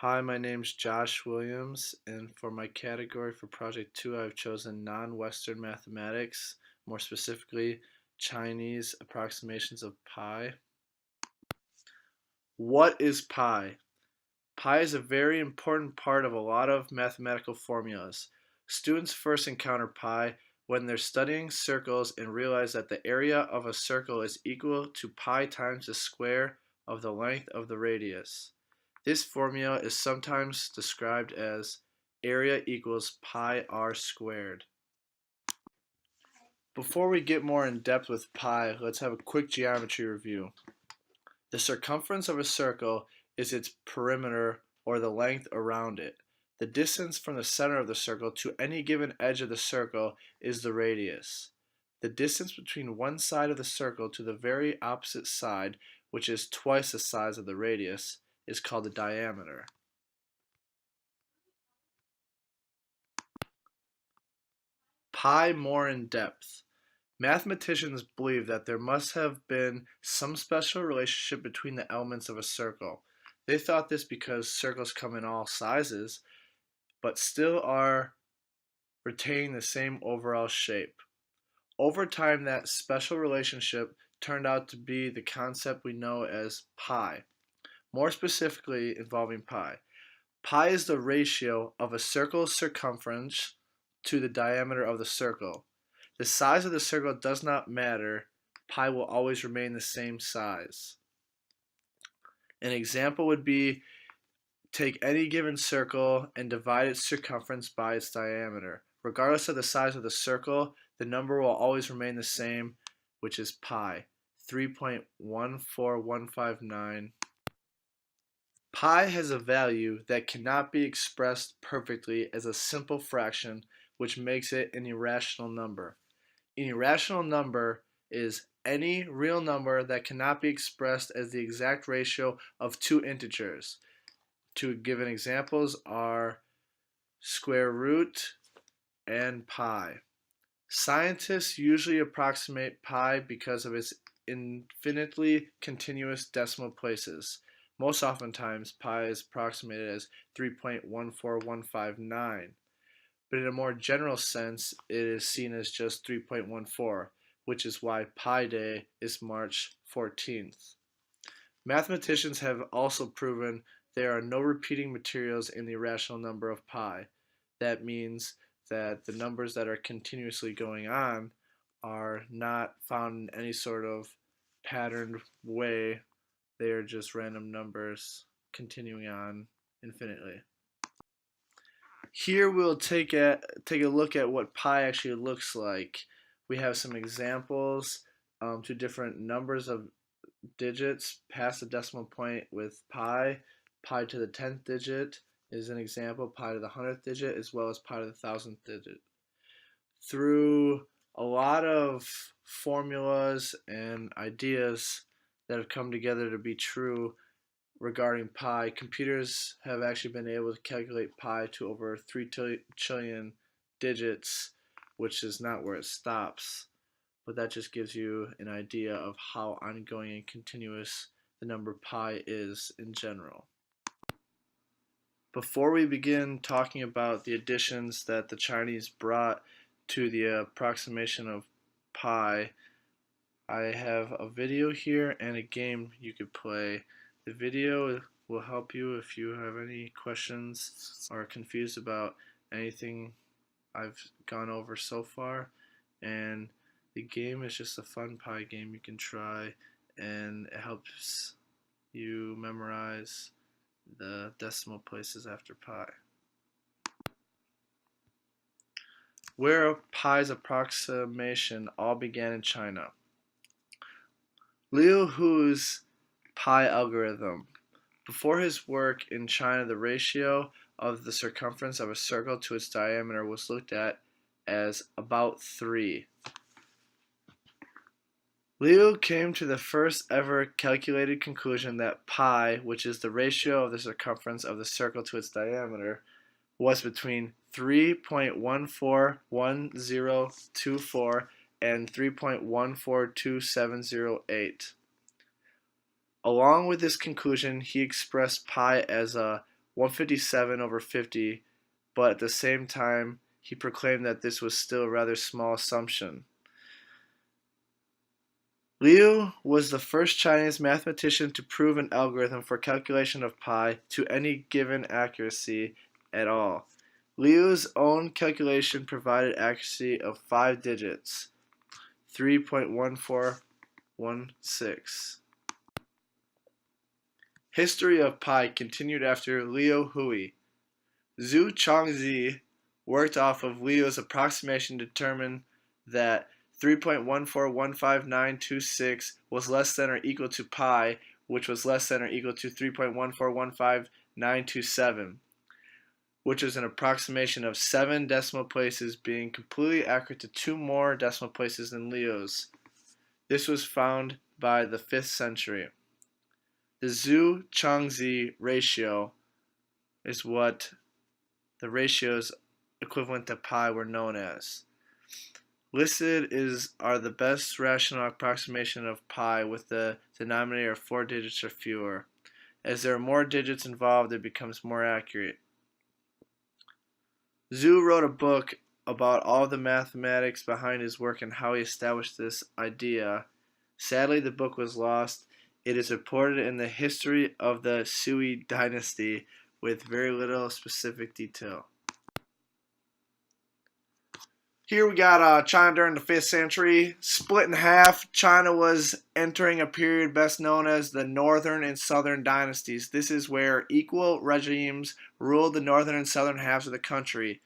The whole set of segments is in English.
Hi, my name's Josh Williams, and for my category for Project 2, I've chosen non-Western mathematics, more specifically Chinese approximations of pi. What is pi? Pi is a very important part of a lot of mathematical formulas. Students first encounter pi when they're studying circles and realize that the area of a circle is equal to pi times the square of the length of the radius. This formula is sometimes described as area equals pi r squared. Before we get more in depth with pi, let's have a quick geometry review. The circumference of a circle is its perimeter, or the length around it. The distance from the center of the circle to any given edge of the circle is the radius. The distance between one side of the circle to the very opposite side, which is twice the size of the radius, is called the diameter. Pi more in depth. Mathematicians believe that there must have been some special relationship between the elements of a circle. They thought this because circles come in all sizes, but still are retaining the same overall shape. Over time, that special relationship turned out to be the concept we know as pi, more specifically involving pi. Pi is the ratio of a circle's circumference to the diameter of the circle. The size of the circle does not matter. Pi will always remain the same size. An example would be take any given circle and divide its circumference by its diameter. Regardless of the size of the circle, the number will always remain the same, which is pi, 3.14159. Pi has a value that cannot be expressed perfectly as a simple fraction, which makes it an irrational number. An irrational number is any real number that cannot be expressed as the exact ratio of two integers. Two given examples are square root and pi. Scientists usually approximate pi because of its infinitely continuous decimal places. Most oftentimes, pi is approximated as 3.14159, but in a more general sense, it is seen as just 3.14, which is why Pi Day is March 14th. Mathematicians have also proven there are no repeating materials in the irrational number of pi. That means that the numbers that are continuously going on are not found in any sort of patterned way. They are just random numbers continuing on infinitely. Here we'll take a look at what pi actually looks like. We have some examples to different numbers of digits past the decimal point with pi. Pi to the 10th digit is an example, pi to the 100th digit, as well as pi to the 1000th digit. Through a lot of formulas and ideas that have come together to be true regarding pi, computers have actually been able to calculate pi to over 3 trillion digits, which is not where it stops. But that just gives you an idea of how ongoing and continuous the number pi is in general. Before we begin talking about the additions that the Chinese brought to the approximation of pi, I have a video here and a game you could play. The video will help you if you have any questions or are confused about anything I've gone over so far, and the game is just a fun pi game you can try, and it helps you memorize the decimal places after pi. Where pi's approximation all began in China. Liu Hu's pi algorithm. Before his work in China, the ratio of the circumference of a circle to its diameter was looked at as about 3. Liu came to the first ever calculated conclusion that pi, which is the ratio of the circumference of the circle to its diameter, was between 3.141024 and 3.142708. Along with this conclusion, he expressed pi as a 157 over 50, but at the same time, he proclaimed that this was still a rather small assumption. Liu was the first Chinese mathematician to prove an algorithm for calculation of pi to any given accuracy at all. Liu's own calculation provided accuracy of 5 digits, 3.1416. History of pi continued after Liu Hui. Zhu Chongzi worked off of Liu's approximation to determine that 3.1415926 was less than or equal to pi, which was less than or equal to 3.1415927, which is an approximation of 7 decimal places being completely accurate to 2 more decimal places than Liu's. This was found by the 5th century. The Zhu-Chongzi ratio is what the ratios equivalent to pi were known as. Listed are the best rational approximation of pi with the denominator of 4 digits or fewer. As there are more digits involved, it becomes more accurate. Zhu wrote a book about all the mathematics behind his work and how he established this idea. Sadly, the book was lost. It is reported in the history of the Sui dynasty with very little specific detail. Here we got China during the 5th century. Split in half, China was entering a period best known as the Northern and Southern dynasties. This is where equal regimes ruled the northern and southern halves of the country,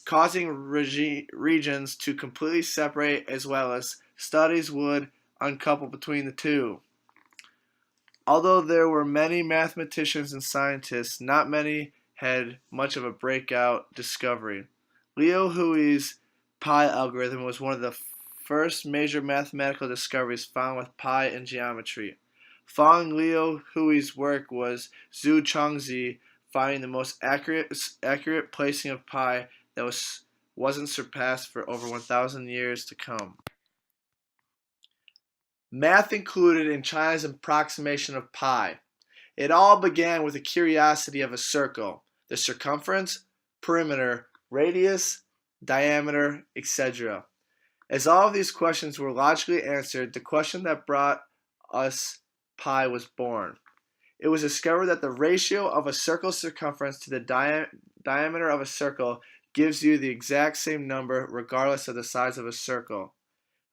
causing regions to completely separate, as well as studies would uncouple between the two. Although there were many mathematicians and scientists, not many had much of a breakout discovery. Liu Hui's pi algorithm was one of the first major mathematical discoveries found with pi and geometry. Following Liu Hui's work was Zhu Chongzi finding the most accurate placing of pi that wasn't surpassed for over 1,000 years to come. Math included in China's approximation of pi. It all began with the curiosity of a circle, the circumference, perimeter, radius, diameter, etc. As all of these questions were logically answered, the question that brought us pi was born. It was discovered that the ratio of a circle's circumference to the diameter of a circle gives you the exact same number regardless of the size of a circle.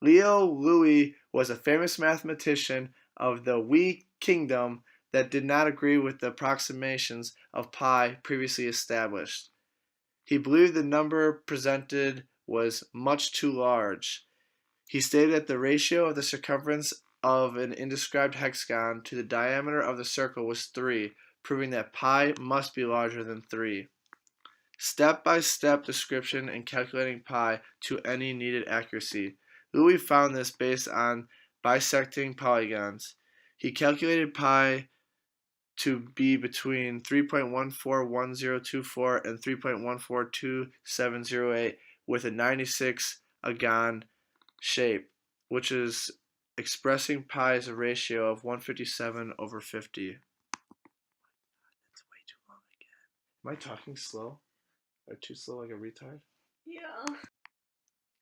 Liu Hui was a famous mathematician of the Wei Kingdom that did not agree with the approximations of pi previously established. He believed the number presented was much too large. He stated that the ratio of the circumference of an indescribed hexagon to the diameter of the circle was 3, proving that pi must be larger than 3. Step-by-step description and calculating pi to any needed accuracy. Louis found this based on bisecting polygons. He calculated pi to be between 3.141024 and 3.142708 with a 96-agon shape, which is expressing pi as a ratio of 157 over 50. That's way too long again. Am I talking slow? Or too slow like a retard? Yeah.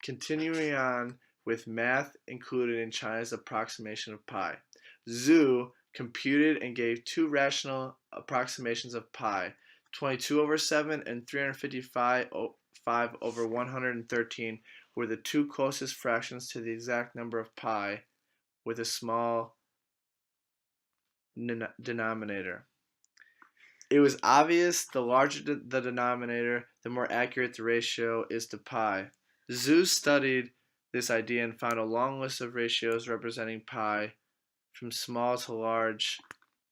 Continuing on with math included in China's approximation of pi. Zhu computed and gave 2 rational approximations of pi, 22 over 7 and 355 over 113 were the 2 closest fractions to the exact number of pi with a small denominator. It was obvious the larger the denominator, the more accurate the ratio is to pi. Zhu studied this idea and found a long list of ratios representing pi from small to large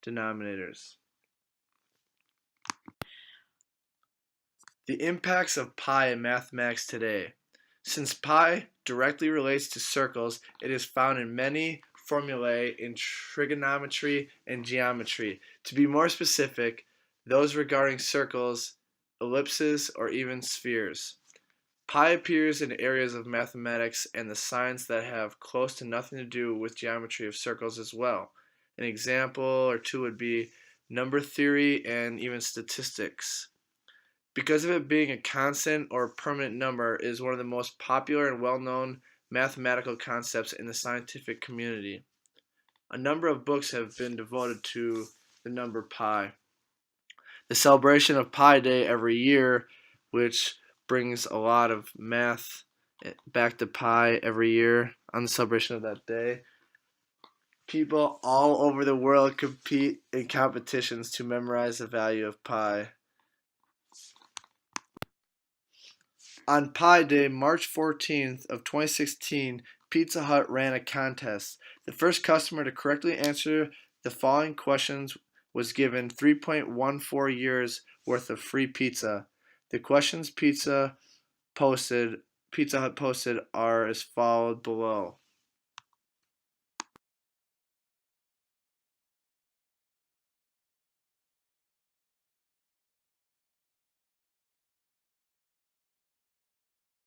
denominators. The impacts of pi in mathematics today. Since pi directly relates to circles, it is found in many formulae in trigonometry and geometry. To be more specific, those regarding circles, ellipses, or even spheres. Pi appears in areas of mathematics and the science that have close to nothing to do with geometry of circles as well. An example or two would be number theory, and even statistics. Because of it being a constant or permanent number, it is one of the most popular and well-known mathematical concepts in the scientific community. A number of books have been devoted to the number pi. The celebration of Pi Day every year, which brings a lot of math back to pi every year on the celebration of that day. People all over the world compete in competitions to memorize the value of pi. On Pi Day, March 14th of 2016, Pizza Hut ran a contest. The first customer to correctly answer the following questions was given 3.14 years worth of free pizza. The questions Pizza Hut posted are as followed below.